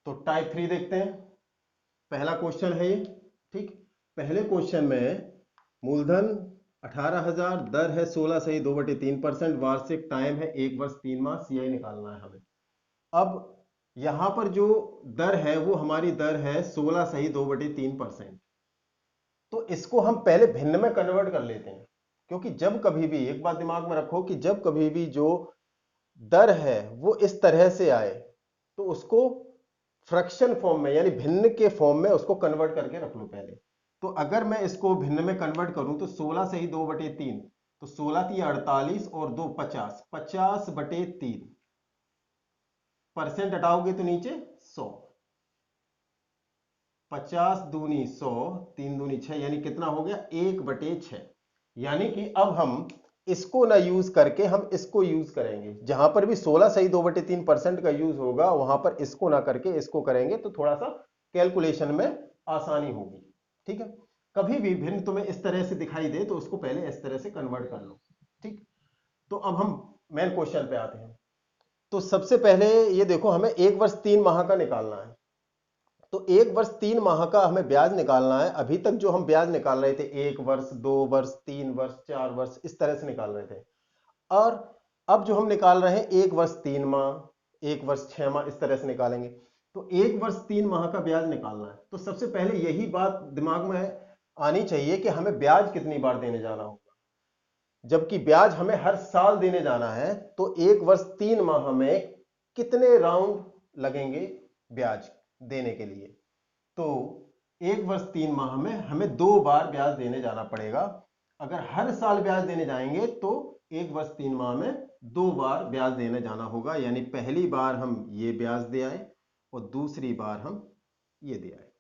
तो टाइप 3 देखते हैं। पहला क्वेश्चन है ये, ठीक। पहले क्वेश्चन में मूलधन 18,000, दर है 16 सही 2/3%, वार्षिक टाइम है 1 वर्ष 3 माह, सीआई निकालना है हमें। अब यहां पर जो दर है वो हमारी दर है 16 सही 2/3%। तो इसको हम पहले भिन्न में कन्वर्ट कर लेते हैं, क्योंकि जब कभी भी, एक बात दिमाग में रखो कि जब कभी भी जो दर है वो इस तरह से आए तो उसको फ्रैक्शन फॉर्म में यानी भिन्न के फॉर्म में उसको कन्वर्ट करके रख लो पहले। तो अगर मैं इसको भिन्न में कन्वर्ट करूं तो 16 से ही 2/3, तो 16 × 48 और 2 50, 50/3 परसेंट हटाओगे तो नीचे 100, 50 दूनी 100, 3 दूनी 6, यानी कितना हो गया 1/6। यानी कि अब हम इसको ना यूज करके हम इसको यूज करेंगे। जहां पर भी 16 सही 2/3% का यूज होगा वहां पर इसको ना करके इसको करेंगे तो थोड़ा सा कैलकुलेशन में आसानी होगी, ठीक है। कभी भी भिन्न तुम्हें इस तरह से दिखाई दे तो उसको पहले इस तरह से कन्वर्ट कर लो, ठीक। तो अब हम मेन क्वेश्चन पे आते हैं। तो सबसे पहले ये देखो, हमें 1 वर्ष 3 माह का निकालना है। तो 1 वर्ष 3 माह का हमें ब्याज निकालना है। अभी तक जो हम ब्याज निकाल रहे थे 1 वर्ष 2 वर्ष 3 वर्ष 4 वर्ष इस तरह से निकाल रहे थे, और अब जो हम निकाल रहे हैं 1 वर्ष 3 माह 1 वर्ष 6 माह इस तरह से निकालेंगे। तो 1 वर्ष 3 माह का ब्याज निकालना है तो सबसे पहले यही बात दिमाग में आनी चाहिए कि हमें ब्याज कितनी बार देने जाना होगा। जबकि ब्याज हमें हर साल देने जाना है तो 1 वर्ष 3 माह में कितने राउंड लगेंगे ब्याज देने के लिए। तो 1 वर्ष 3 माह में हमें 2 बार ब्याज देने जाना पड़ेगा। अगर हर साल ब्याज देने जाएंगे तो 1 वर्ष 3 माह में 2 बार ब्याज देने जाना होगा। यानी पहली बार हम ये ब्याज दे आए और दूसरी बार हम ये दे आए।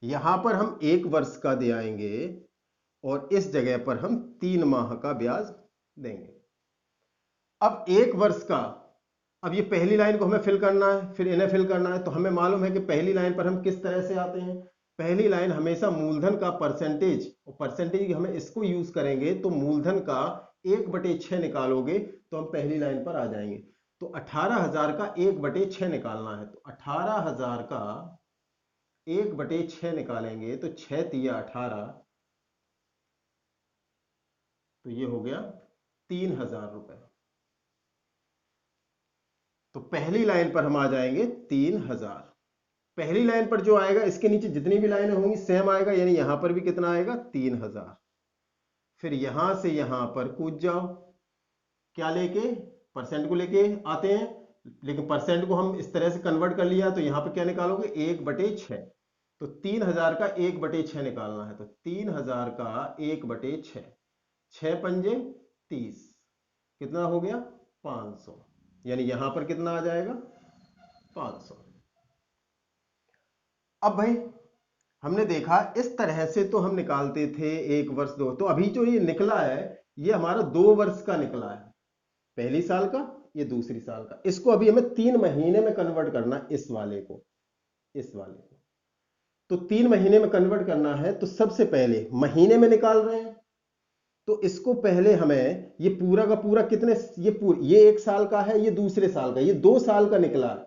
यहां पर हम 1 वर्ष का दे आएंगे और इस जगह पर हम 3 माह का ब्याज देंगे। अब 1 वर्ष का, अब ये पहली लाइन को हमें फिल करना है, फिर इन्हें फिल करना है। तो हमें मालूम है कि पहली लाइन पर हम किस तरह से आते हैं। पहली लाइन हमेशा मूलधन का परसेंटेज, और परसेंटेज हमें इसको यूज करेंगे तो मूलधन का 1/6 निकालोगे तो हम पहली लाइन पर आ जाएंगे। तो 18,000 का 1/6 निकालना है। तो 18,000 का 1/6 निकालेंगे तो 6 तिया 18, तो ये हो गया 3,000 रुपए। तो पहली लाइन पर हम आ जाएंगे 3,000। पहली लाइन पर जो आएगा इसके नीचे जितनी भी लाइनें होंगी सेम आएगा, यानी यहां पर भी कितना आएगा 3,000। फिर यहां से यहां पर कूद जाओ, क्या लेके, परसेंट को लेके आते हैं। लेकिन परसेंट को हम इस तरह से कन्वर्ट कर लिया तो यहां पर क्या निकालोगे 1/6। तो 3,000 का 1/6 निकालना है। तो 3,000 का 1/6, 6 पंजे 30, कितना हो गया 500। यानी यहां पर कितना आ जाएगा 500। अब भाई हमने देखा इस तरह से तो हम निकालते थे 1 वर्ष 2, तो अभी जो ये निकला है ये हमारा 2 वर्ष का निकला है, पहली साल का ये दूसरी साल का। इसको अभी हमें 3 महीने में कन्वर्ट करना है, इस वाले को, इस वाले को। तो 3 महीने में कन्वर्ट करना है तो सबसे पहले महीने में निकाल रहे हैं तो इसको पहले हमें ये पूरा का पूरा कितने, ये 1 साल का है, ये दूसरे साल का, ये 2 साल का निकला है।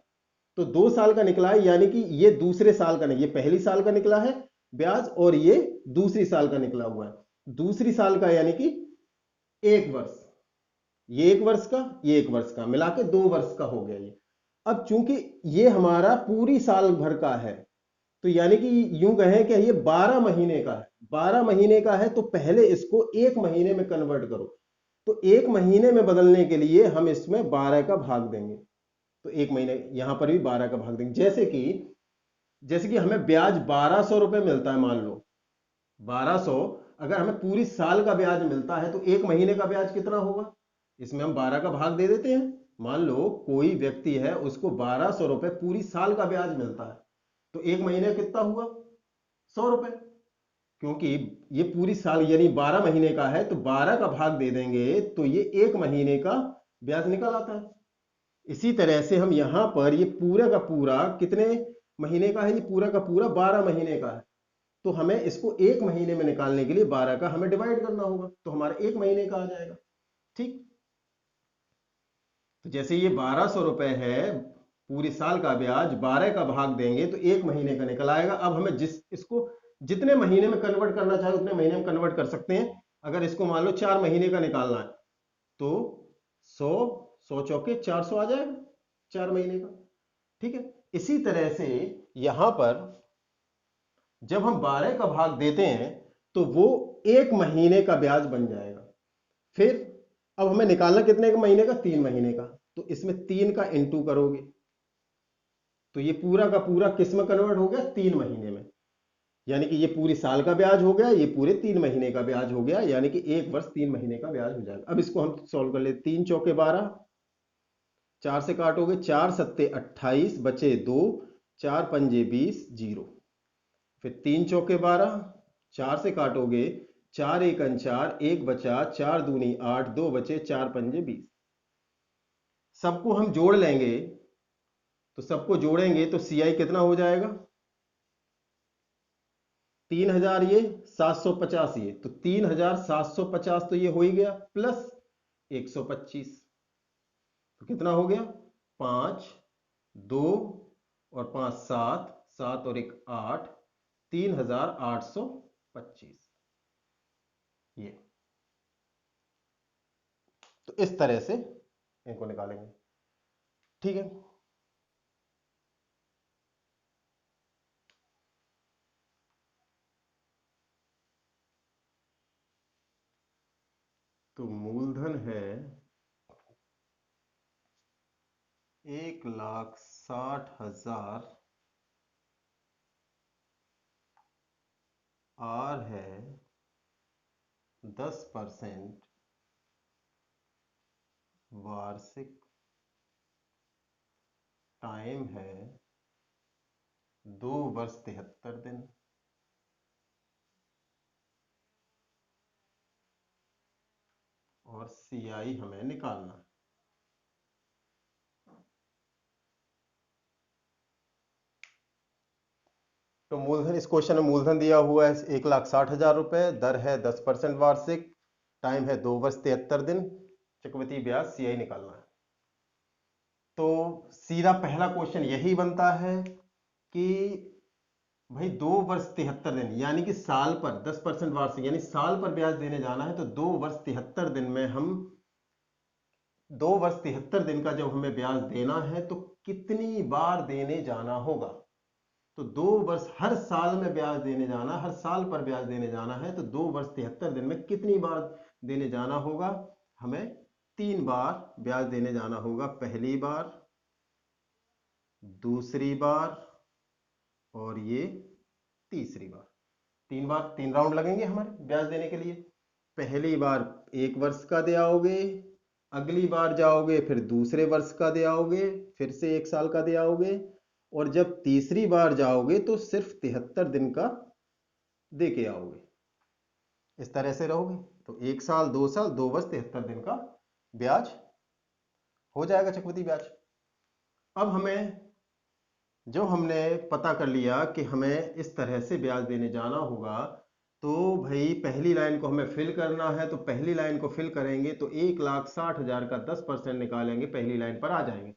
तो 2 साल का निकला है यानी कि ये दूसरे साल का नहीं, ये पहली साल का निकला है ब्याज और ये दूसरी साल का निकला हुआ है। दूसरी साल का यानी कि 1 वर्ष, ये 1 वर्ष का, ये 1 वर्ष का, मिला के 2 वर्ष का हो गया ये। अब चूंकि ये हमारा पूरी साल भर का है तो यानी कि यूं कहें कि ये 12 महीने का है, 12 महीने का है तो पहले इसको 1 महीने में कन्वर्ट करो। तो 1 महीने में बदलने के लिए हम इसमें 12 का भाग देंगे। तो 1 महीने यहां पर भी 12 का भाग देंगे। जैसे कि हमें ब्याज 1,200 रुपए मिलता है, मान लो 1,200, अगर हमें पूरी साल का ब्याज मिलता है तो 1 महीने का ब्याज कितना होगा, इसमें हम 12 का भाग दे देते हैं। मान लो कोई व्यक्ति है उसको 1,200 रुपए पूरी साल का ब्याज मिलता है तो 1 महीने कितना हुआ 100 रुपए, क्योंकि ये पूरी साल यानी 12 महीने का है तो 12 का भाग दे देंगे तो ये 1 महीने का ब्याज निकल आता है। इसी तरह से हम यहां पर ये पूरा का पूरा कितने महीने का है, ये पूरा का पूरा 12 महीने का है तो हमें इसको 1 महीने में निकालने के लिए 12 का हमें डिवाइड करना होगा तो हमारा 1 महीने का आ जाएगा, ठीक। तो जैसे ये 1,200 रुपए है पूरे साल का ब्याज 12 का भाग देंगे तो 1 महीने का निकल आएगा। अब हमें इसको जितने महीने में कन्वर्ट करना चाहे उतने महीने में कन्वर्ट कर सकते हैं। अगर इसको मान लो 4 महीने का निकालना है तो 100 चौके 400 आ जाएगा 4 महीने का। ठीक है, इसी तरह से यहां पर जब हम 12 का भाग देते हैं तो वो 1 महीने का ब्याज बन जाएगा। फिर अब हमें निकालना कितने का महीने का, 3 महीने का, तो इसमें 3 का इंटू करोगे तो ये पूरा का पूरा किस में कन्वर्ट हो गया, 3 महीने में। यानी कि ये पूरी साल का ब्याज हो गया, ये पूरे 3 महीने का ब्याज हो गया, यानी कि 1 वर्ष 3 महीने का ब्याज हो जाएगा। अब इसको हम सॉल्व कर ले, 3 चौके 12, 4 से काटोगे 4 सत्ते 28, बचे 2, 4 पंजे 20, 0। फिर 3 चौके 12, 4 से काटोगे 4 एक 4, 1 बचा, 4 दूनी 8, 2 बचे, 4 पंजे 20। सबको हम जोड़ लेंगे तो सबको जोड़ेंगे तो CI कितना हो जाएगा, 3000 ये 750 ये, तो 3750 तो ये हो ही गया, प्लस 125 तो कितना हो गया, 5 2 और 5 7, 7 और 1 8, 3825 ये। तो इस तरह से इनको निकालेंगे। ठीक है, तो मूलधन है 1,60,000, आर है 10% वार्षिक, टाइम है 2 वर्ष 73 दिन, और CI हमें निकालना है। तो मूलधन, इस क्वेश्चन में मूलधन दिया हुआ है 1,60,000 रुपए, दर है 10% वार्षिक, टाइम है 2 वर्ष 73 दिन, चक्रवृद्धि ब्याज CI निकालना है। तो सीधा पहला क्वेश्चन यही बनता है कि भाई 2 वर्ष 73 दिन, यानी कि साल पर 10% वार्षिक, यानी साल पर ब्याज देने जाना है तो 2 वर्ष 73 दिन में हम 2 वर्ष 73 दिन का जब हमें ब्याज देना है तो कितनी बार देने जाना होगा। तो 2 वर्ष, हर साल में ब्याज देने जाना, हर साल पर ब्याज देने जाना है तो 2 वर्ष 73 दिन में कितनी बार देने जाना होगा, हमें 3 बार ब्याज देने जाना होगा। पहली बार, दूसरी बार और ये तीसरी बार। 3 बार, 3 राउंड लगेंगे हमारे ब्याज देने के लिए। पहली बार 1 वर्ष का दे आओगे, अगली बार जाओगे फिर दूसरे वर्ष का दे आओगे, फिर से 1 साल का दे आओगे, और जब तीसरी बार जाओगे तो सिर्फ 73 दिन का दे के आओगे। इस तरह से रहोगे तो 1 साल, 2 साल, 2 वर्ष 73 दिन का ब्याज हो जाएगा, चक्रवृद्धि ब्याज। अब हमें, जो हमने पता कर लिया कि हमें इस तरह से ब्याज देने जाना होगा, तो भाई पहली लाइन को हमें फिल करना है, तो पहली लाइन को फिल करेंगे तो 1,60,000 का 10% निकालेंगे, पहली लाइन पर आ जाएंगे।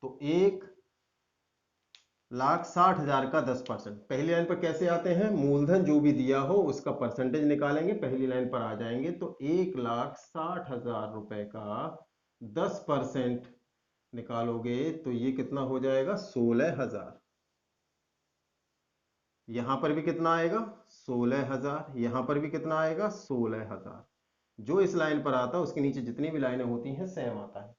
तो 1,60,000 का 10%, पहली लाइन पर कैसे आते हैं, मूलधन जो भी दिया हो उसका परसेंटेज निकालेंगे, पहली लाइन पर आ जाएंगे। तो 1,60,000 रुपए का 10% निकालोगे तो ये कितना हो जाएगा, 16,000। यहां पर भी कितना आएगा, 16,000। यहां पर भी कितना आएगा, 16,000। जो इस लाइन पर आता है उसके नीचे जितनी भी लाइनें होती हैं सेम आता है।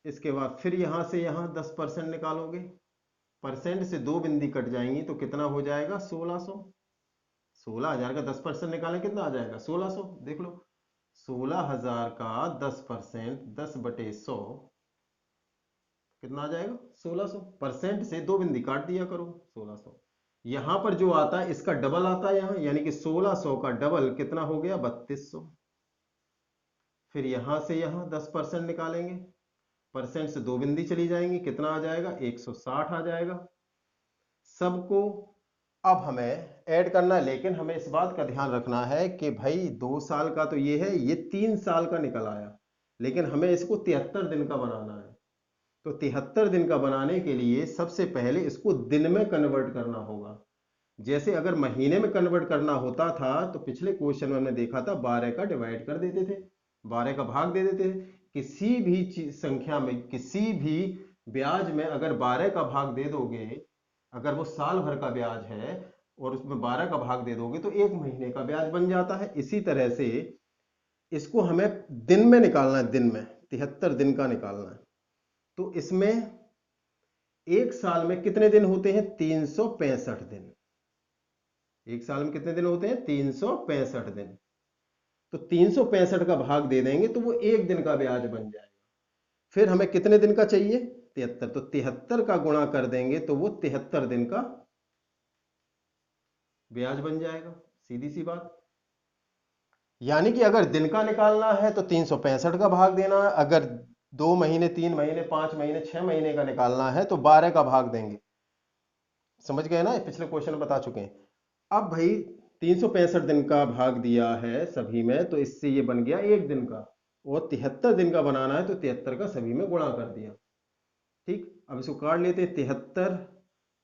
इसके बाद फिर यहां से यहां 10% निकालोगे, परसेंट से 2 बिंदी कट जाएंगी तो कितना हो जाएगा, 1600। 16,000 का 10% निकालें कितना आ जाएगा, 1600। देख लो, 16,000 का 10%, 10/100 कितना आ जाएगा, 1600। परसेंट से 2 बिंदी काट दिया करो, 1600। यहां पर जो आता है इसका डबल आता है यहां, यानी कि 1600 का डबल कितना हो गया, 3200। फिर यहां से यहां 10% निकालेंगे, परसेंट से 2 बिंदी चली जाएंगी, कितना आ जाएगा, 160 आ जाएगा सबको। अब हमें ऐड करना है, लेकिन हमें इस बात का ध्यान रखना है कि भाई 2 साल का तो ये है, ये 3 साल का निकल आया, लेकिन हमें इसको 73 दिन का बनाना है। तो 73 दिन का बनाने के लिए सबसे पहले इसको दिन में कन्वर्ट करना होगा। जैसे अगर महीने में कन्वर्ट करना होता था तो पिछले क्वेश्चन में हमने देखा था 12 का डिवाइड कर देते थे, 12 का भाग दे देते थे। किसी भी संख्या में, किसी भी ब्याज में अगर 12 का भाग दे दोगे, अगर वो साल भर का ब्याज है और उसमें 12 का भाग दे दोगे तो एक महीने का ब्याज बन जाता है। इसी तरह से इसको हमें दिन में निकालना है, दिन में 73 दिन का निकालना है। तो इसमें एक साल में कितने दिन होते हैं? 365 दिन। एक साल में कितने दिन होते हैं? 365 दिन। तो 365 का भाग दे देंगे तो वो एक दिन का ब्याज बन जाएगा। फिर हमें कितने दिन का चाहिए? 73। तो 73 का गुणा कर देंगे तो वो 73 दिन का ब्याज बन जाएगा। सीधी सी बात। यानी कि अगर दिन का निकालना है तो 365 का भाग देना है, अगर 2 महीने, 3 महीने, 5 महीने, 6 महीने का निकालना है तो 12 का भाग देंगे। समझ गए ना? पिछले क्वेश्चन में बता चुके हैं। अब भाई 365 दिन का भाग दिया है सभी में, तो इससे ये बन गया एक दिन का। और 73 दिन का बनाना है तो 73 का सभी में गुणा कर दिया। ठीक, अब इसको काट लेते हैं। 73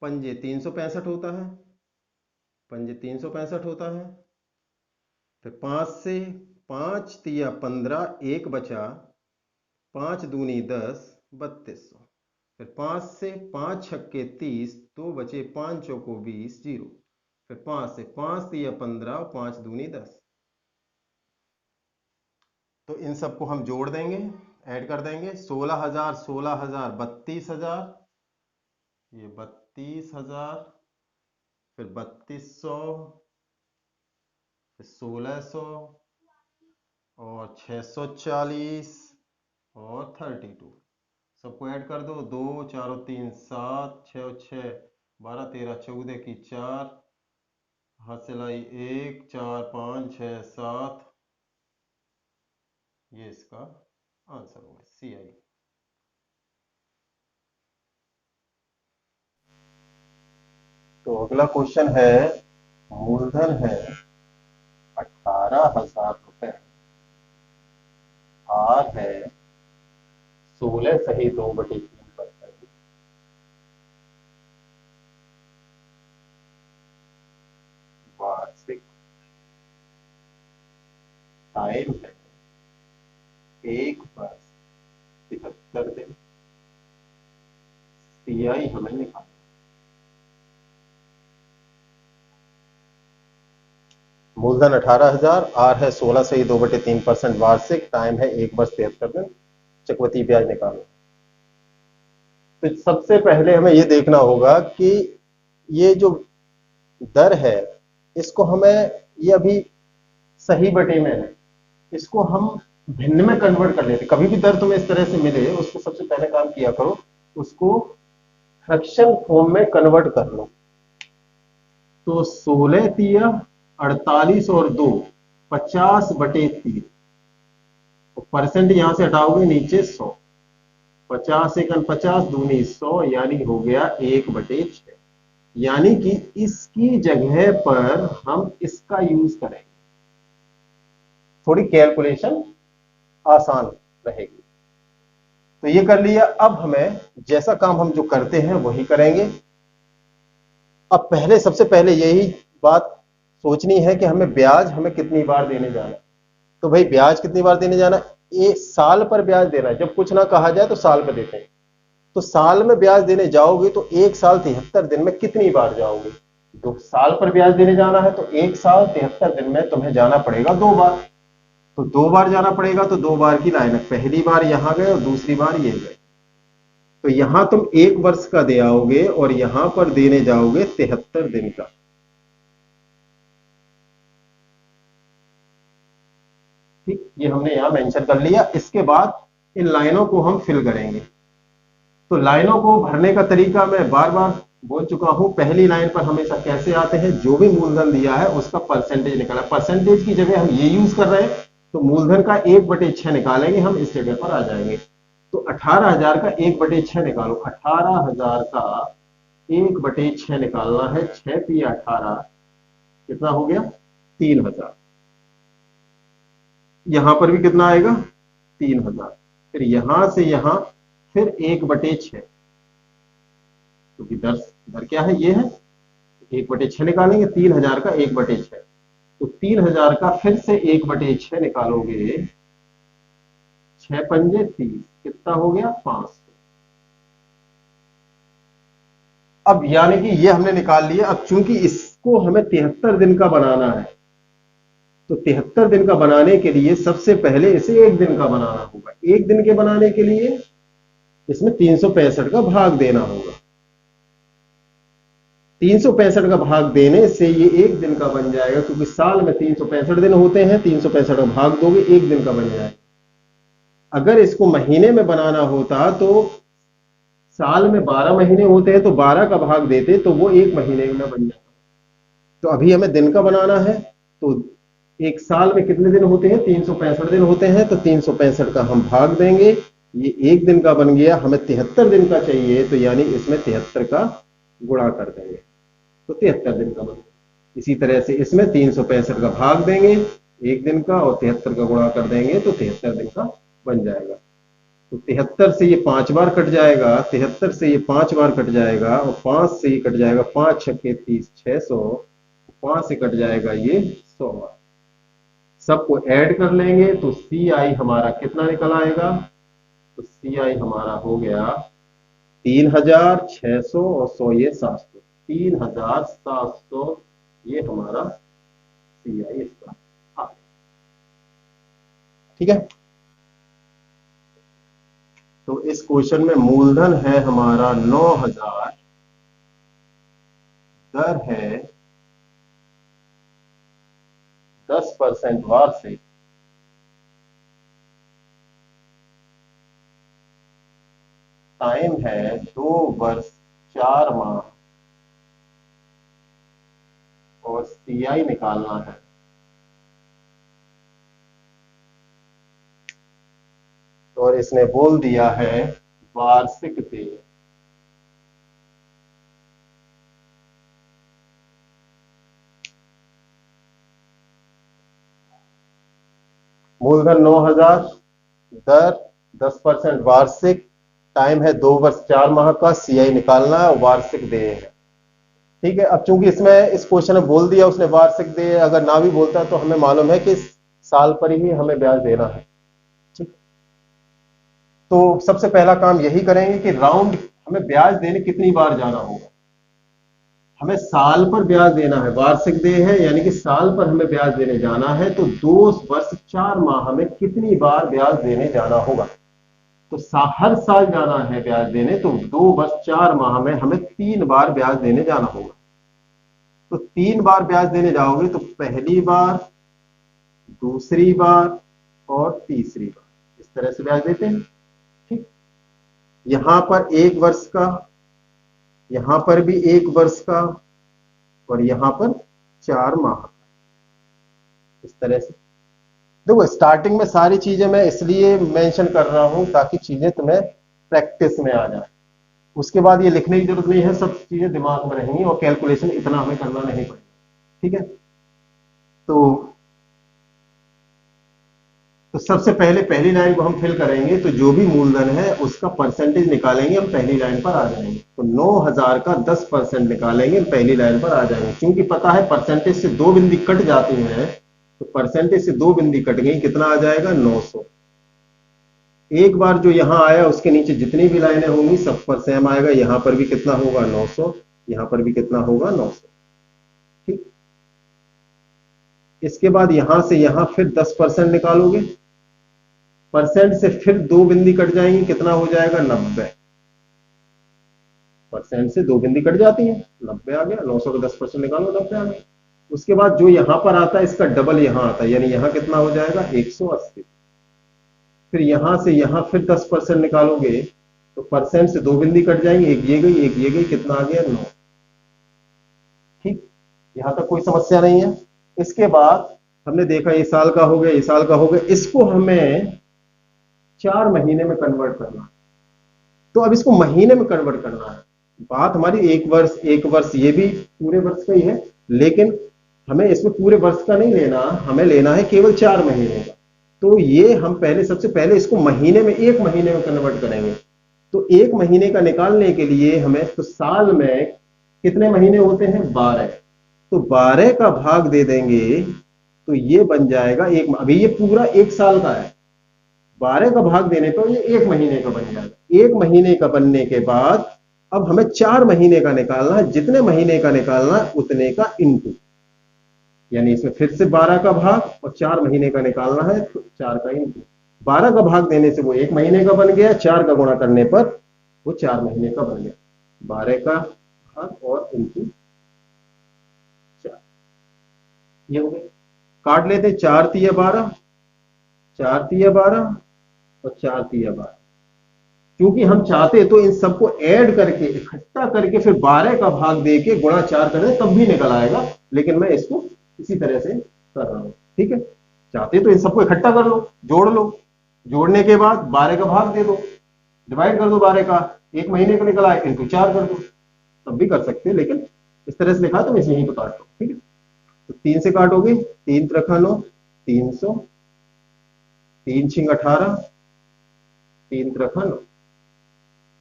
पंजे 365 होता है, पंजे 365 होता है। फिर 5 से 5 तिया 15, एक बचा, 5 दूनी 10, 3200। फिर 5 से 5 छक्के 30, 2 बचे, 5 चौको 20, 0। फिर 5 से 5 तिया 15, 5 दूनी 10। तो इन सबको हम जोड़ देंगे, ऐड कर देंगे। 16,000, 16,000, 32,000, ये 32,000, फिर 3200, फिर 1600 और 640 और 32। सबको ऐड कर दो। 2 4 3 7, 6 6 12 13 14 की 4, हाथ से लाई 1 4 5 6 7। ये इसका आंसर होगा, CI। तो अगला क्वेश्चन है, मूलधन है 18,000 रुपए, आर है 16 सही 2/3%, वार्षिक टाइम है 1 वर्ष 73 दिन। CI हमें निकालना। मूलधन 18,000, आर है 16 सही 2/3%, वार्षिक टाइम है 1 वर्ष 73 दिन, चक्रवृद्धि ब्याज निकालो। तो सबसे पहले हमें यह देखना होगा कि ये जो दर है इसको हमें, ये अभी सही बटे में है, इसको हम भिन्न में कन्वर्ट कर लेते। कभी भी दर तुम्हें इस तरह से मिले, उसको सबसे पहले काम किया करो, उसको फ्रैक्शन फॉर्म में कन्वर्ट कर लो। तो 16 तिया 48 और 2 50/3। परसेंट यहां से हटाओगे नीचे 100, 50 एकन 50 दूनी 100, यानी हो गया 1/6। यानी कि इसकी जगह पर हम इसका यूज करेंगे, थोड़ी कैलकुलेशन आसान रहेगी। तो ये कर लिया। अब हमें जैसा काम हम जो करते हैं वही करेंगे। अब पहले, सबसे पहले यही बात सोचनी है कि हमें ब्याज हमें कितनी बार देने जाना है। तो भाई ब्याज कितनी बार देने जाना है? ये साल पर ब्याज देना है। जब कुछ ना कहा जाए तो साल पर देते हैं। तो साल में ब्याज देने जाओगे तो एक साल 73 दिन में कितनी बार जाओगे? 2 साल पर ब्याज देने जाना है तो एक साल 73 दिन में तुम्हें जाना पड़ेगा 2 बार। तो 2 बार जाना पड़ेगा, तो 2 बार की लाइन है, पहली बार यहां गए और दूसरी बार ये गए। तो यहां तुम 1 वर्ष का दे आओगे और यहां पर देने जाओगे 73 दिन का। ठीक, ये हमने यहां मेंशन कर लिया। इसके बाद इन लाइनों को हम फिल करेंगे। तो लाइनों को भरने का तरीका मैं बार बार बोल चुका हूं। पहली लाइन पर हमेशा कैसे आते हैं, जो भी मूलधन दिया है उसका परसेंटेज निकाला। परसेंटेज की जगह हम ये यूज कर रहे हैं, तो मूलधन का 1/6 निकालेंगे हम, इस जगह पर आ जाएंगे। तो 18,000 का 1/6 निकालो। 18,000 का 1/6 निकालना है। 6 तिया 18, कितना हो गया? 3,000। यहां पर भी कितना आएगा? 3,000। फिर यहां से यहां फिर 1/6, क्योंकि दर क्या है, ये है 1/6 निकालेंगे, 3000 का 1/6, तो 3000 का फिर से 1/6 निकालोगे, 6 पंजे 30, कितना हो गया 500। अब यानी कि ये हमने निकाल लिया। अब चूंकि इसको हमें 73 दिन का बनाना है, तो 73 दिन का बनाने के लिए सबसे पहले इसे 1 दिन का बनाना होगा। 1 दिन के बनाने के लिए इसमें 365 का भाग देना होगा। 365 का भाग देने से ये 1 दिन का बन जाएगा, क्योंकि साल में 365 दिन होते हैं, 365 का भाग दोगे 1 दिन का बन जाएगा। अगर इसको महीने में बनाना होता तो साल में 12 महीने होते हैं, तो 12 का भाग देते तो वो 1 महीने में बन जाता। तो अभी हमें दिन का बनाना है, तो एक साल में कितने दिन होते हैं, 365 दिन होते हैं, तो 365 का हम भाग देंगे, ये 1 दिन का बन गया। हमें 73 दिन का चाहिए, तो यानी इसमें 73 का गुणा कर देंगे, तो 73 दिन का बन गया। इसी तरह से इसमें 365 का भाग देंगे 1 दिन का, और 73 का गुणा कर देंगे, तो 73 दिन का बन जाएगा। तो 73 से ये 5 बार कट जाएगा, 73 से ये 5 बार कट जाएगा, और 5 से ये कट जाएगा, 5 छक्के 30, 600, 5 से कट जाएगा ये 100 बार। सबको ऐड कर लेंगे तो CI हमारा कितना निकल आएगा, तो CI हमारा हो गया 3600 और 100 ये 700, 3700 ये हमारा CI इसका आ गया। ठीक है, तो इस क्वेश्चन में मूलधन है हमारा 9000, दर है 10% वार्षिक, टाइम है 2 वर्ष 4 माह, और CI निकालना है। और इसने बोल दिया है वार्षिक देय। मूलधन 9000, दर 10% वार्षिक, टाइम है 2 वर्ष 4 माह का, CI निकालना है, वार्षिक देय है। ठीक है, अब चूंकि इसमें इस क्वेश्चन में बोल दिया उसने वार्षिक देय, अगर ना भी बोलता तो हमें मालूम है कि साल पर ही हमें ब्याज देना है। ठीक, तो सबसे पहला काम यही करेंगे कि राउंड हमें ब्याज देने कितनी बार जाना होगा। हमें साल पर ब्याज देना है, वार्षिक देय है, यानी कि साल पर हमें ब्याज देने जाना है, तो 2 वर्ष 4 माह में कितनी बार ब्याज देने जाना होगा। तो हर साल जाना है ब्याज देने, तो 2 वर्ष 4 माह में हमें 3 बार ब्याज देने जाना होगा। तो 3 बार ब्याज देने जाओगे, तो पहली बार, दूसरी बार और तीसरी बार, इस तरह से ब्याज देते हैं। ठीक, यहां पर 1 वर्ष का, यहां पर भी 1 वर्ष का, और यहां पर 4 माह का, इस तरह से। देखो स्टार्टिंग में सारी चीजें मैं इसलिए मेंशन कर रहा हूं ताकि चीजें तुम्हें प्रैक्टिस में आ जाए। उसके बाद ये लिखने की जरूरत नहीं है, सब चीजें दिमाग में रहेंगी और कैलकुलेशन इतना हमें करना नहीं पड़ेगा। ठीक है, तो सबसे पहले पहली लाइन को हम फिल करेंगे, तो जो भी मूलधन है उसका परसेंटेज निकालेंगे, हम पहली लाइन पर आ जाएंगे। तो 9000 का 10% निकालेंगे, हम पहली लाइन पर आ जाएंगे। क्योंकि पता है परसेंटेज से 2 बिंदी कट जाती हैं, तो परसेंटेज से 2 बिंदी कट गई, कितना आ जाएगा 900। एक बार जो यहां आया उसके नीचे जितनी भी लाइनें होंगी सब पर सेम आएगा। यहां पर भी कितना होगा 900, यहां पर भी कितना होगा 900। ठीक, इसके बाद यहां से यहां फिर 10% निकालोगे, परसेंट से फिर 2 बिंदी कट जाएंगी, कितना हो जाएगा 90। परसेंट से 2 बिंदी कट जाती है, 90 आ गया। 900 का 10% निकालो, 90 आ गया। उसके बाद जो यहां पर आता है इसका डबल यहां आता है, यानी यहां कितना हो जाएगा 180। फिर यहां से यहां फिर 10% निकालोगे, तो परसेंट से 2 बिंदी कट जाएंगी, एक ये गई एक ये गई, कितना आ गया 9। ठीक, यहां तक कोई समस्या नहीं है। इसके बाद हमने देखा ये साल का हो गया, ये साल का हो गया, इसको हमें 4 महीने में कन्वर्ट करना है। तो अब इसको महीने में कन्वर्ट करना है। बात हमारी 1 वर्ष ये भी पूरे वर्ष का ही है, लेकिन हमें इसमें पूरे वर्ष का नहीं लेना, हमें लेना है केवल 4 महीने का। तो ये हम पहले सबसे पहले इसको महीने में, 1 महीने में कन्वर्ट करेंगे। तो 1 महीने का निकालने के लिए हमें, तो साल में कितने महीने होते हैं? 12। तो 12 का भाग दे देंगे तो ये बन जाएगा एक। अभी ये पूरा 1 साल का है, 12 का भाग देने पर ये 1 महीने का बन जाएगा। 1 महीने का बनने के बाद अब हमें 4 महीने का निकालना है। जितने महीने का निकालना है उतने का इंटू, यानी इसमें फिर से 12 का भाग और 4 महीने का निकालना है तो 4 का इंटू। 12 का भाग देने से वो 1 महीने का बन गया, 4 का गुणा करने पर वो 4 महीने का बन गया। 12 का भाग और इंटू 4, ये हो गया। काट लेते, 4 तिया 12, 4 तिया 12 और 4 तिया 12। क्योंकि हम चाहते तो इन सबको ऐड करके इकट्ठा करके फिर 12 का भाग देके गुणा 4 करें तब भी निकल आएगा, लेकिन मैं इसको इसी तरह से कर रहा हूं। ठीक है, चाहते तो इन सबको इकट्ठा कर लो, जोड़ लो, जोड़ने के बाद 12 का भाग दे दो, डिवाइड कर दो 12 का, 1 महीने का निकला है, इंटू 4 कर दो, तब भी कर सकते हैं, लेकिन इस तरह से लिखा तो मैं यहीं पर काट दो। ठीक है, तो 3 से काटोगे, 3 त्रिका 9, 300, 3 छिंग 18, 3 त्रिका 9।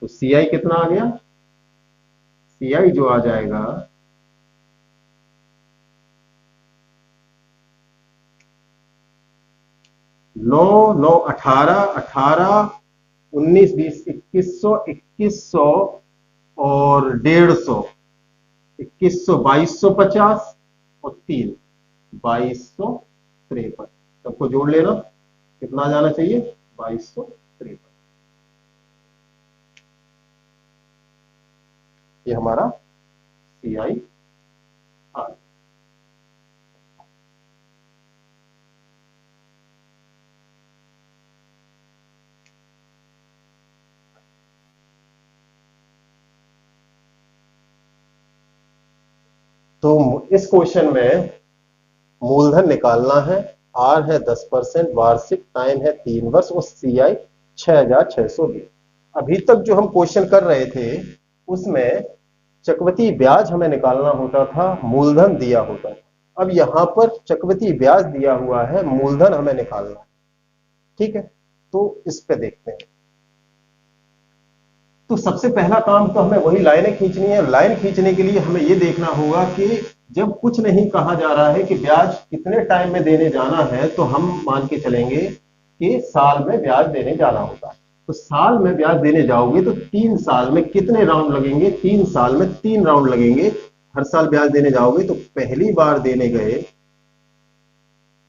तो CI कितना आ गया? CI जो आ जाएगा 9, 9, 18, 18, 19, 20, 2100, 2100 और 150, 2100, 2250 और 3, 2253। सबको जोड़ लेना, कितना जाना चाहिए? 2253। ये हमारा CI आ गया। तो इस क्वेश्चन में मूलधन निकालना है, आर है 10%, वार्षिक टाइम है 3 वर्ष और CI 6620। अभी तक जो हम क्वेश्चन कर रहे थे उसमें चक्रवृद्धि ब्याज हमें निकालना होता था, मूलधन दिया होता था। अब यहां पर चक्रवृद्धि ब्याज दिया हुआ है, मूलधन हमें निकालना है। ठीक है, तो इस पे देखते हैं। तो सबसे पहला काम तो हमें वही लाइनें खींचनी है। लाइन खींचने के लिए हमें यह देखना होगा कि जब कुछ नहीं कहा जा रहा है कि ब्याज कितने टाइम में देने जाना है, तो हम मान के चलेंगे कि साल में ब्याज देने जाना होगा। तो साल में ब्याज देने जाओगे तो 3 साल में कितने राउंड लगेंगे? 3 साल में 3 राउंड लगेंगे। हर साल ब्याज देने जाओगे तो पहली बार देने गए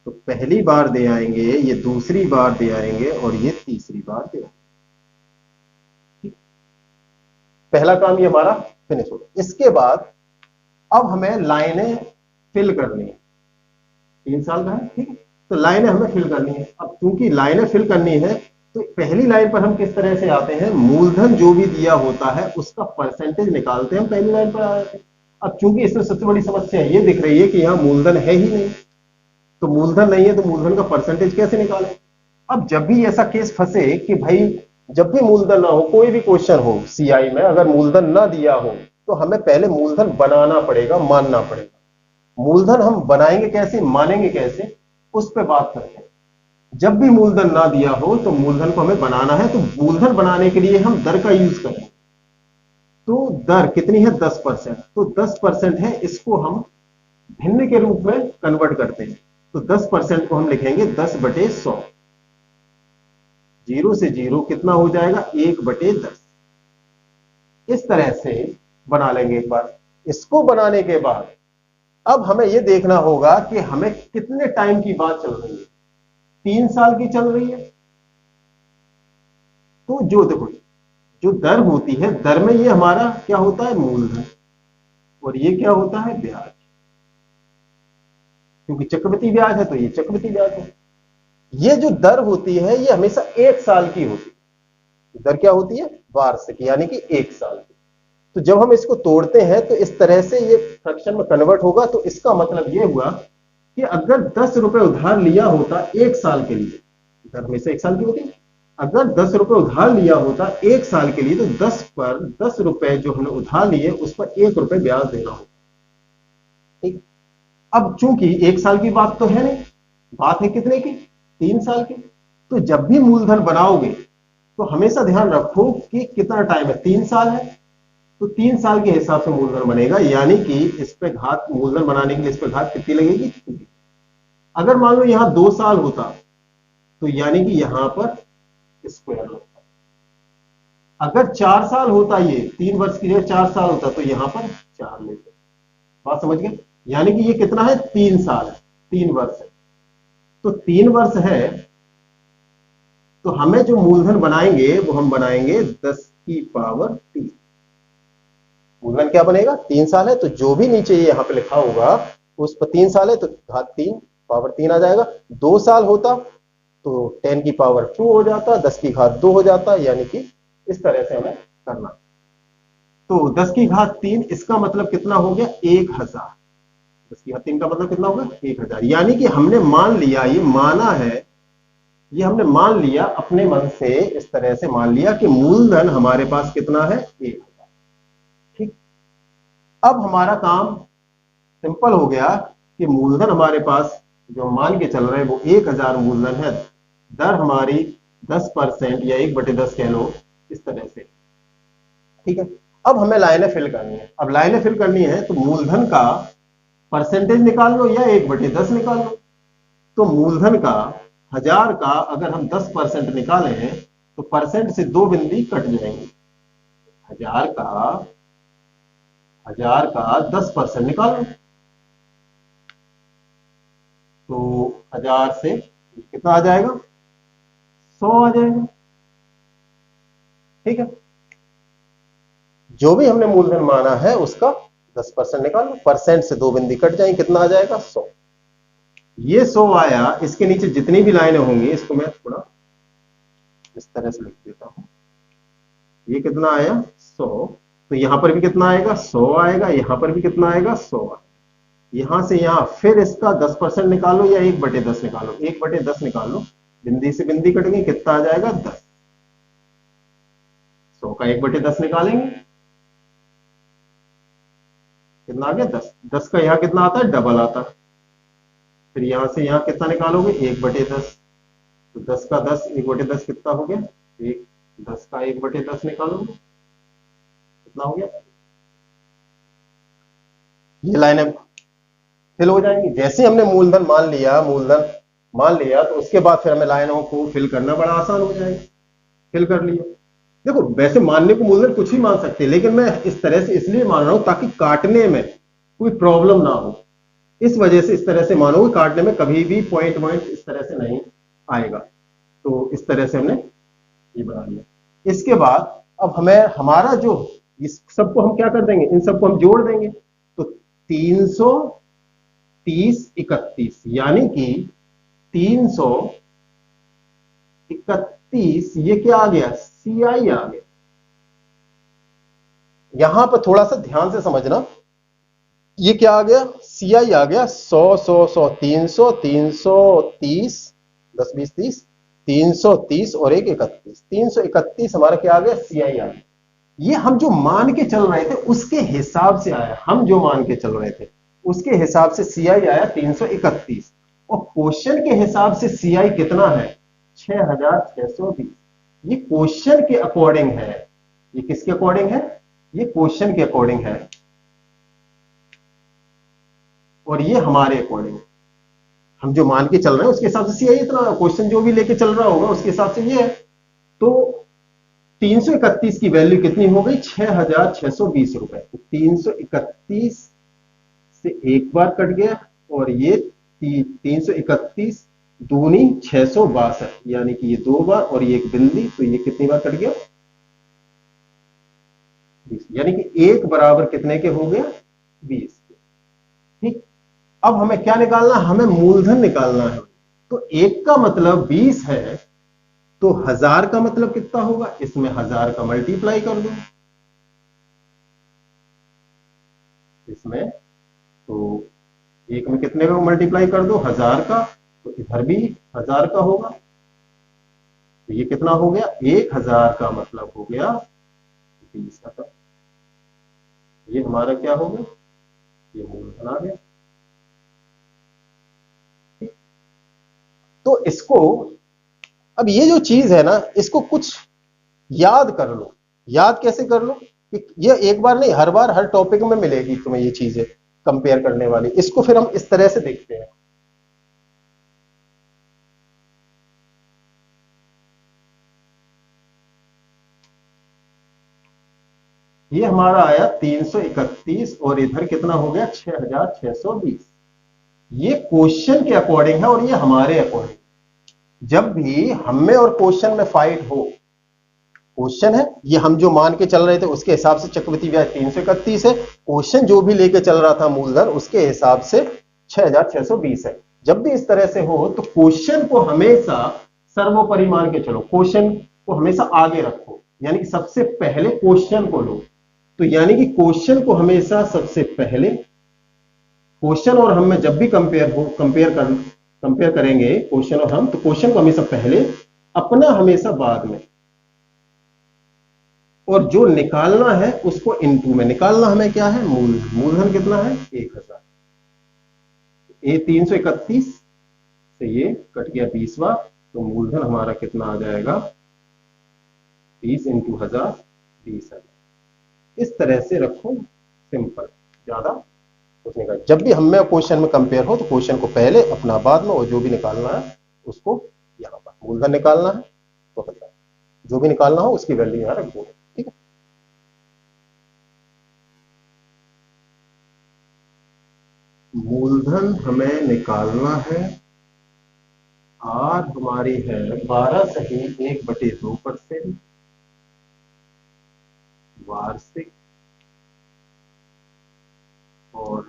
तो पहली बार दे आएंगे, ये दूसरी बार दे आएंगे और ये तीसरी बार दे आएंगे। पहला काम ये हमारा फिनिश हो गया। इसके बाद अब हमें लाइनें फिल करनी है। 3 साल का है, ठीक है, तो लाइनें हमें फिल करनी है। अब क्योंकि लाइनें फिल करनी है तो पहली लाइन पर हम किस तरह से आते हैं? मूलधन जो भी दिया होता है उसका परसेंटेज निकालते हैं। हम पहली लाइन पर आ जाते हैं। अब चूंकि इसमें सबसे बड़ी समस्या ये दिख रही है कि यहां मूलधन है ही नहीं, तो मूलधन नहीं है तो मूलधन का परसेंटेज कैसे निकालें? अब जब भी ऐसा केस फंसे कि भाई जब भी मूलधन ना हो, कोई भी क्वेश्चन हो CI में, अगर मूलधन ना दिया हो तो हमें पहले मूलधन बनाना पड़ेगा, मानना पड़ेगा। मूलधन हम बनाएंगे कैसे, मानेंगे कैसे, उस पर बात करते हैं। जब भी मूलधन ना दिया हो तो मूलधन को हमें बनाना है। तो मूलधन बनाने के लिए हम दर का यूज करें। तो दर कितनी है? 10%। तो 10% है, इसको हम भिन्न के रूप में कन्वर्ट करते हैं। तो 10% को हम लिखेंगे 10/100। 0 से 0 कितना हो जाएगा? 1/10। इस तरह से बना लेंगे एक बार। इसको बनाने के बाद अब हमें यह देखना होगा कि हमें कितने टाइम की बात चल रही है। 3 साल की चल रही है। तो जो देखो, जो दर होती है, दर में ये हमारा क्या होता है? मूलधन। और ये क्या होता है? ब्याज। क्योंकि चक्रवृद्धि ब्याज है तो ये चक्रवृद्धि ब्याज है। ये जो दर होती है ये हमेशा 1 साल की होती है। दर क्या होती है? वार्षिक, यानी कि 1 साल की। तो जब हम इसको तोड़ते हैं तो इस तरह से ये फ्रैक्शन में कन्वर्ट होगा। तो इसका मतलब ये हुआ कि अगर 10 रुपए उधार लिया होता 1 साल के लिए, दर हमेशा 1 साल की होती है, अगर 10 रुपए उधार लिया होता 1 साल के लिए तो 10 पर 10 रुपए जो हमने उधार लिए उस पर 1 रुपए ब्याज देना होगा। ठीक। अब चूंकि 1 साल की बात तो है नहीं, बात है कितने की? 3 साल की। तो जब भी मूलधन बनाओगे तो हमेशा ध्यान रखो कि कितना टाइम है, 3 साल है, तो 3 साल के हिसाब से मूलधन बनेगा, यानी कि इस पे घात मूलधन बनाने के लिए इस पे घात कितनी लगेगी, 3। अगर मान लो यहां 2 साल होता तो यानी कि यहां पर स्क्वायर लगता। अगर 4 साल होता, ये 3 वर्ष की जगह 4 साल होता तो यहां पर 4 लेते। बात समझ गए? यानी कि ये कितना है, 3 साल है, 3 वर्ष है। तो 3 वर्ष है, तो हमें जो मूलधन बनाएंगे वो हम बनाएंगे 10⁻3। मूलधन क्या बनेगा, 3 साल है, तो जो भी नीचे ये यहां पे लिखा होगा उस पर 3 साल है तो घात 3 आ जाएगा। 2 साल होता तो 10⁻2 हो जाता, 10⁻2 हो जाता, यानी कि इस तरह से हमें करना। तो 10⁻3 इसका मतलब कितना हो गया, 1000। 10⁻3 का मतलब कितना होगा, 1000। यानी कि हमने मान लिया, ये माना है, ये हमने मान लिया अपने मन से, इस तरह से मान लिया कि मूलधन हमारे पास कितना है, 1000। ठीक। अब हमारा काम सिंपल हो गया कि मूलधन हमारे पास जो मान के चल रहे हैं वो 1000 मूलधन है। दर हमारी 10% या 1/10 कह लो, इस तरह से। ठीक है। अब हमें लाइनें फिल करनी है। अब लाइनें फिल करनी है तो मूलधन का परसेंटेज निकाल लो या 1/10 निकाल लो। तो मूलधन का 1000 का अगर हम 10% निकाले हैं तो परसेंट से 2 बिंदी कट जाएंगे। 1000 का 10% निकाल लो तो 1000 से कितना आ जाएगा, 100 आ जाएगा। ठीक है। जो भी हमने मूलधन माना है उसका 10% निकाल लो, परसेंट से 2 बिंदी कट जाएंगे, कितना आ जाएगा, 100। ये 100 आया। इसके नीचे जितनी भी लाइनें होंगी इसको मैं थोड़ा इस तरह से लिख देता हूं। ये कितना आया, 100। तो यहां पर भी कितना आएगा, 100 आएगा। यहां पर भी कितना आएगा, 100 आएगा। यहां से यहां फिर इसका 10% निकालो या 1/10 निकालो, 1/10 निकालो, बिंदी से बिंदी कट गई, कितना आ जाएगा, 10। 100 का 1/10 निकालेंगे, कितना आ गया, 10। 10 का यहां कितना आता है, डबल आता है। फिर यहां से यहां कितना निकालोगे, 1/10। तो 10 का 10, 1/10 कितना हो गया, 1। 10 का 1/10 निकालोगे, कितना हो गया। ये लाइनें फिल हो जाएंगी। जैसे हमने मूलधन मान लिया तो उसके बाद फिर हमें लाइनों को फिल करना बड़ा आसान हो जाएगा। फिल कर लिया। देखो वैसे मानने को मूलधन कुछ भी मान सकते हैं, लेकिन मैं इस तरह से इसलिए मान रहा हूं ताकि काटने में कोई प्रॉब्लम ना हो। इस वजह से इस तरह से मानोगे, काटने में कभी भी पॉइंट पॉइंट इस तरह से नहीं आएगा। तो इस तरह से हमने ये बना लिया। इसके बाद अब हमें हमारा जो इस सबको हम क्या कर देंगे, इन सबको हम जोड़ देंगे। तो 330/31 यानी कि 331, ये क्या आ गया, CI आ गया। यहां पर थोड़ा सा ध्यान से समझना, ये क्या आ गया, CI आ गया। 100 300 330, 10 20 30, 330 और 1 31, 331 हमारा क्या आ गया, CI आ गया। ये हम जो मान के चल रहे थे उसके हिसाब से आया, हम जो मान के चल रहे थे उसके हिसाब से CI आया 331। और क्वेश्चन के हिसाब से CI कितना है, 6620। ये क्वेश्चन के अकॉर्डिंग है। ये किसके अकॉर्डिंग है, ये क्वेश्चन के अकॉर्डिंग है और ये हमारे अकॉर्डिंग है। हम जो मान के चल रहे हैं उसके हिसाब से CI इतना, क्वेश्चन जो भी लेके चल रहा होगा उसके हिसाब से ये है। तो 331 की वैल्यू कितनी हो गई, 6620 रुपए। 331 से एक बार कट गया और ये 331 दूनी 662, यानी कि ये 2 बार और ये एक बिंदी, तो ये कितनी बार कट गया, 20। यानी कि एक बराबर कितने के हो गया, 20 के। ठीक। अब हमें क्या निकालना, हमें मूलधन निकालना है। तो एक का मतलब 20 है, तो 1000 का मतलब कितना होगा, इसमें 1000 का मल्टीप्लाई कर दो इसमें। तो एक में कितने का मल्टीप्लाई कर दो, 1000 का, तो इधर भी 1000 का होगा। तो ये कितना हो गया, 1000 का मतलब हो गया 20 का। ये हमारा क्या हो गया, ये मूलधन आ गया। तो इसको, अब ये जो चीज है ना, इसको कुछ याद कर लो। याद कैसे कर लो कि ये एक बार नहीं, हर बार हर टॉपिक में मिलेगी तुम्हें ये चीजें कंपेयर करने वाली। इसको फिर हम इस तरह से देखते हैं। ये हमारा आया 331 और इधर कितना हो गया 6620। ये क्वेश्चन के अकॉर्डिंग है और ये हमारे अकॉर्डिंग। जब भी हम में और क्वेश्चन में फाइट हो, क्वेश्चन है ये हम जो मान के चल रहे थे उसके हिसाब से चक्रवृद्धि ब्याज 331 है, क्वेश्चन जो भी लेके चल रहा था मूलधन उसके हिसाब से 6620 है। जब भी इस तरह से हो तो क्वेश्चन को हमेशा सर्वोपरि मान के चलो, क्वेश्चन को हमेशा आगे रखो, यानी कि सबसे पहले क्वेश्चन को लो। तो यानी कि क्वेश्चन को हमेशा सबसे पहले, क्वेश्चन और हम में जब भी कंपेयर करेंगे क्वेश्चन और हम, तो क्वेश्चन को हमेशा पहले, अपना हमेशा बाद में, और जो निकालना है उसको इनटू में निकालना। हमें क्या है, मूलधन कितना है 1000। ये 331 से ये कट गया 20वां, तो मूलधन हमारा कितना आ जाएगा 30 इंटू 1000 20,000। इस तरह से रखो, सिंपल, ज्यादा उसने कहा। जब भी हमें क्वेश्चन में कंपेयर हो तो क्वेश्चन को पहले, अपना बाद में, और जो भी निकालना है उसको यहां पर, मूलधन निकालना है तो 1000, जो भी निकालना हो उसकी वैल्यू यहां रख दो। ठीक है, मूलधन हमें निकालना है, आर हमारी है 12.1/2% वार्षिक, और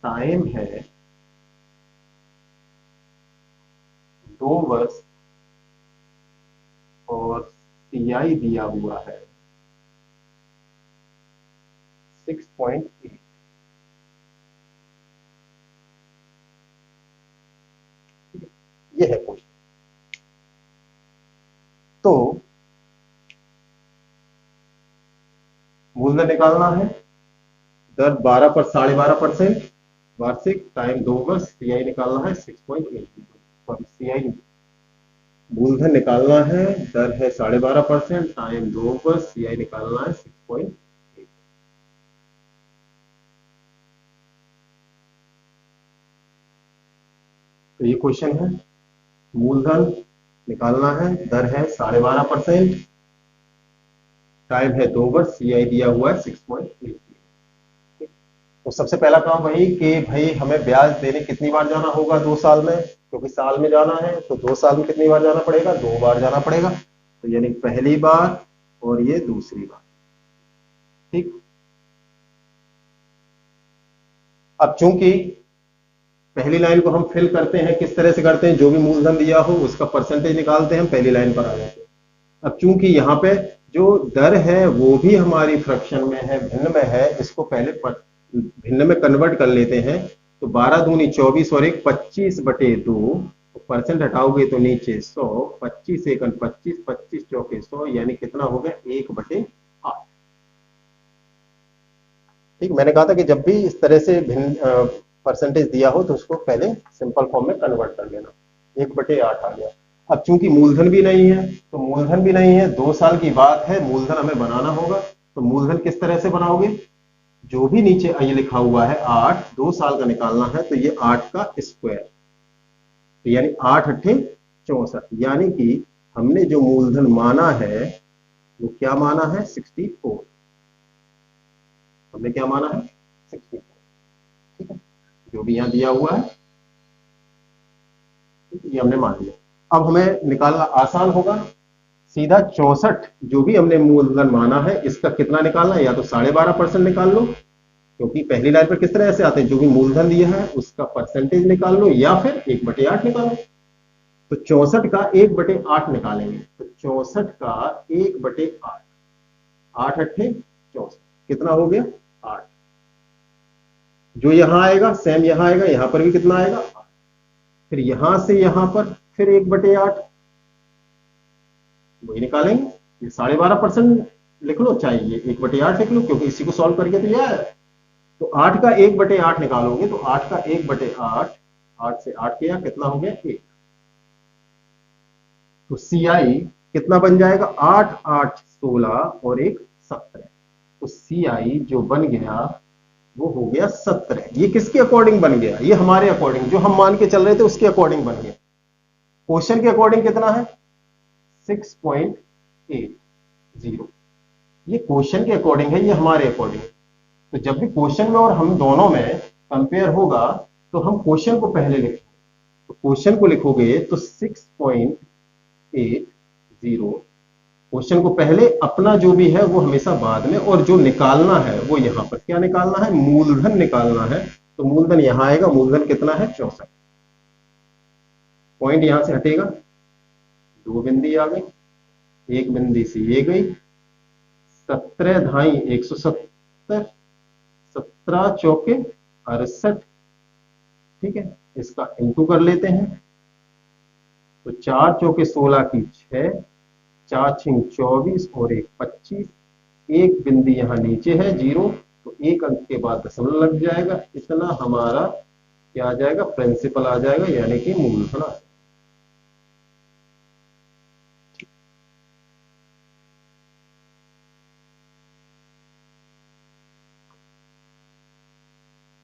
टाइम है 2 वर्ष, और सीआई दिया हुआ है 6.8। ये है क्वेश्चन। तो मूलधन निकालना है, दर 12 पर 12.5% वार्षिक, टाइम 2 वर्ष, सीआई निकालना है 6.8। सॉरी, सीआई मूलधन निकालना है, दर है 12.5%, टाइम 2 वर्ष, सीआई निकालना है 6.8। तो ये क्वेश्चन है, मूलधन निकालना है, दर है 12.5%, टाइम है 2 वर्ष, सीआई दिया हुआ है 6.8। तो सबसे पहला काम वही कि भाई हमें ब्याज देने कितनी बार जाना होगा 2 साल में, क्योंकि साल में जाना है तो 2 साल में कितनी बार जाना पड़ेगा, 2 बार जाना पड़ेगा। तो यानी पहली बार और ये दूसरी बार। ठीक, अब चूंकि पहली लाइन को हम फिल करते हैं, किस तरह से करते हैं, जो भी मूलधन दिया हो उसका परसेंटेज निकालते हैं, हम पहली लाइन पर आ जाते हैं। अब चूंकि यहाँ पे जो दर है वो भी हमारी फ्रैक्शन में है, भिन्न में है, इसको पहले भिन्न में कन्वर्ट कर लेते हैं। तो 12 दूनी 24 और 1 25/2, परसेंट हटाओगे तो नीचे 100, 25 एकन 25, 25 चौके 100, यानी कितना हो गया 1/8। ठीक, मैंने कहा था कि जब भी इस तरह से भिन्न परसेंटेज दिया हो तो उसको पहले सिंपल फॉर्म में कन्वर्ट कर लेना। 1/8 आ गया। अब चूंकि मूलधन भी नहीं है, तो मूलधन भी नहीं है, 2 साल की बात है, मूलधन हमें बनाना होगा। तो मूलधन किस तरह से बनाओगे, जो भी नीचे ये लिखा हुआ है 8, 2 साल का निकालना है, तो ये 8 का स्क्वायर, तो यानी 8 8 64, यानी कि हमने जो मूलधन माना है वो क्या माना है 64। हमने क्या माना है 64। ठीक है, जो भी यहां दिया हुआ है ये हमने मान लिया। अब हमें निकालना आसान होगा, सीधा 64 जो भी हमने मूलधन माना है इसका कितना निकालना है, या तो 12.5% निकाल लो, क्योंकि पहली लाइन पर किस तरह से आते हैं, जो भी मूलधन दिया है उसका परसेंटेज निकाल लो, या फिर 1/8 निकालो। तो 64 का 1/8 निकालेंगे, तो 64 का 1/8, 8 8 64, कितना हो गया 8। जो यहां आएगा सेम यहां आएगा, यहां पर भी कितना आएगा, फिर यहां से यहां पर फिर 1/8 वही निकालेंगे। ये 12.5% लिख लो, चाहे ये 1/8 लिख लो, क्योंकि इसी को सॉल्व करके तो ये आया। तो 8 का 1/8 निकालोगे, तो 8 का 1/8, 8 से 8 किया कितना हो गया 1। तो सीआई कितना बन जाएगा, 8 8 16 और एक 17। तो CI जो बन गया वो हो गया 17। ये किसके अकॉर्डिंग बन गया, ये हमारे अकॉर्डिंग, जो हम मान के चल रहे थे उसके अकॉर्डिंग बन गया। क्वेश्चन के अकॉर्डिंग कितना है, 6.80। ये क्वेश्चन के अकॉर्डिंग है, ये हमारे अकॉर्डिंग। तो जब भी क्वेश्चन में और हम दोनों में कंपेयर होगा तो हम क्वेश्चन को पहले लिखेंगे। तो क्वेश्चन को लिखोगे तो 6.80, क्वेश्चन को पहले, अपना जो भी है वो हमेशा बाद में, और जो निकालना है वो यहां पर क्या निकालना है, मूलधन निकालना है। तो मूलधन यहां आएगा, मूलधन कितना है, 64। पॉइंट यहां से हटेगा, 2 बिंदी आ गई, 1 बिंदी से ये गई, 17 धाई 170, 17 चौके 68। ठीक है, इसका इंटू कर लेते हैं। तो 4 चौके 16 की 6, 4 छिंग 24 और एक 25। एक बिंदी यहां नीचे है 0, तो एक अंक के बाद दशमलव लग जाएगा। इतना हमारा क्या आ जाएगा, प्रिंसिपल आ जाएगा, यानी कि मूलधन आ जाएगा।